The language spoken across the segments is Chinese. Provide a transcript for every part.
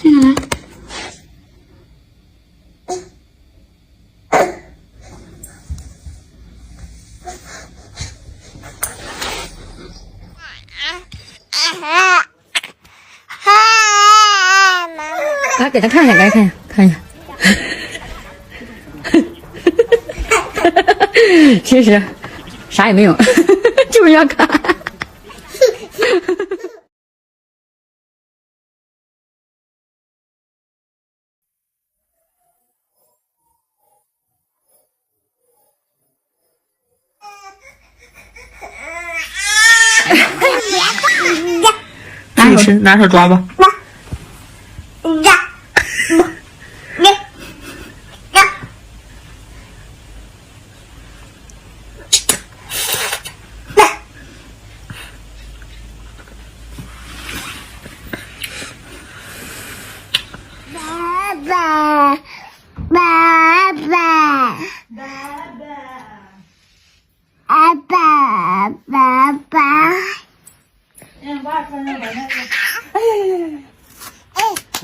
这个来。啊，给他看一下，给他看一下，看一下。其实啥也没有，就是要看。自己吃，拿手抓吧。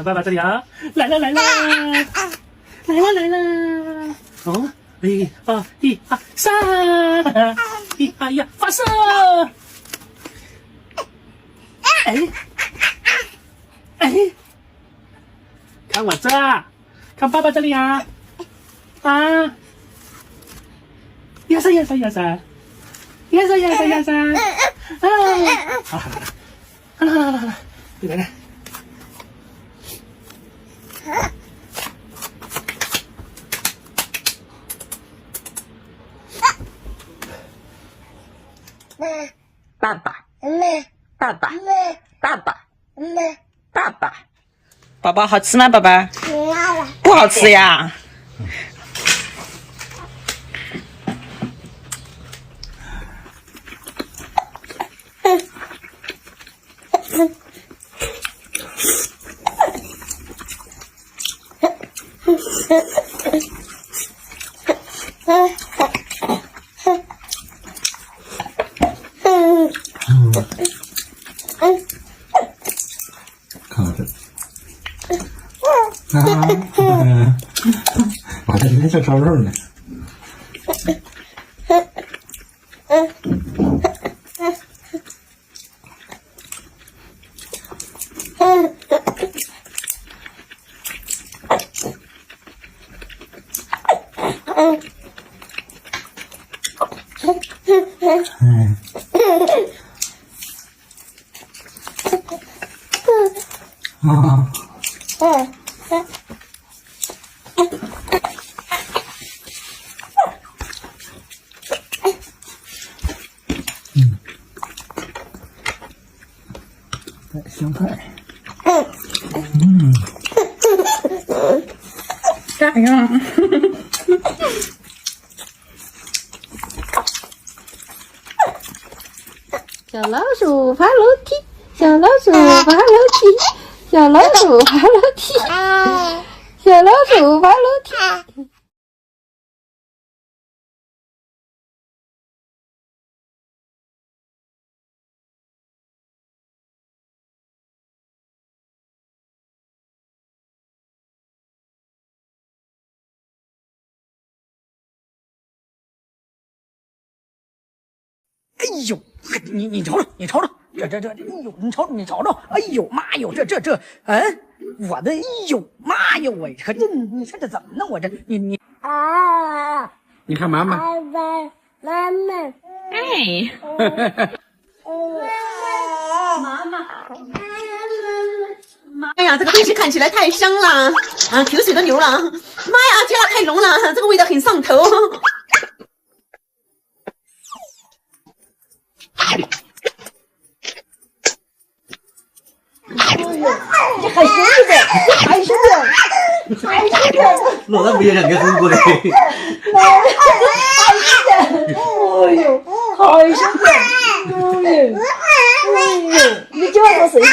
爸爸这里啊，来了，哦，1、2、1、2、3，1、2、1，发射！哎，看我这，看爸爸这里啊，呀噻，来，你来。爸爸，宝宝好吃吗？宝宝不好吃呀。看我这，我这没像烧肉呢。香菜，咋样？小老鼠爬楼梯，小老鼠爬楼梯，小老鼠爬楼梯，小老鼠爬楼梯。哎呦，你瞅瞅，这，哎呦，你瞅瞅，哎呦妈哟，这，我的，哎呦妈哟，我可这，你看这怎么弄？我这，你看妈妈，哎，妈呀，这个东西看起来太香了啊，口水都流了。妈呀，加了太浓了，这个味道很上头。这还凶的，老大不也两个中国的？哎呦，还凶的，哎呦，你叫我谁的？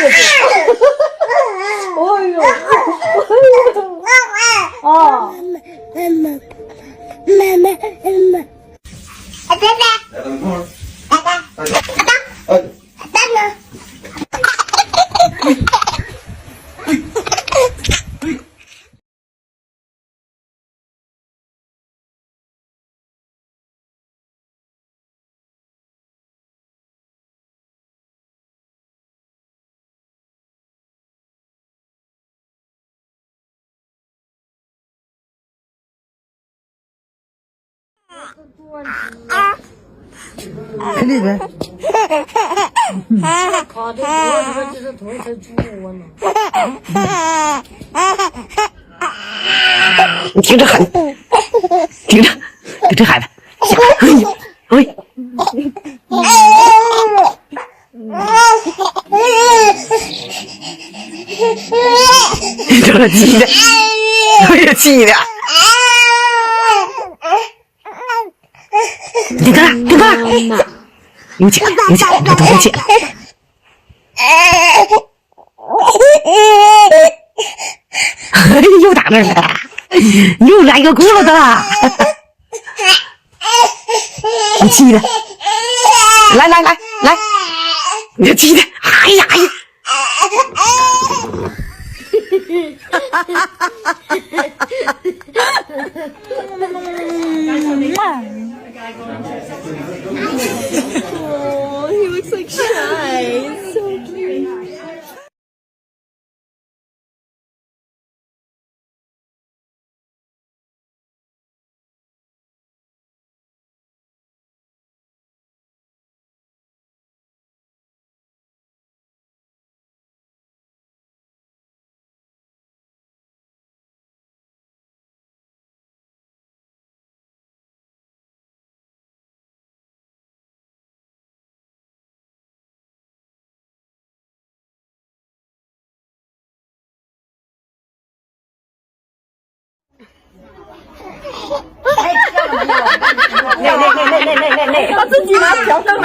哎呦，啊，在里边。卡的多，这是多才猪窝呢。你听着喊，听着，这孩子，哎呦，喂。这气的，哎呀气的！你看，你看，有钱，有钱，这多有钱！哎，又打那儿了，又来个轱辘的，你气的，来来来来，你这气的，哎呀哎呀！Oh, he looks like shy. So cute.他自己拿调灯来。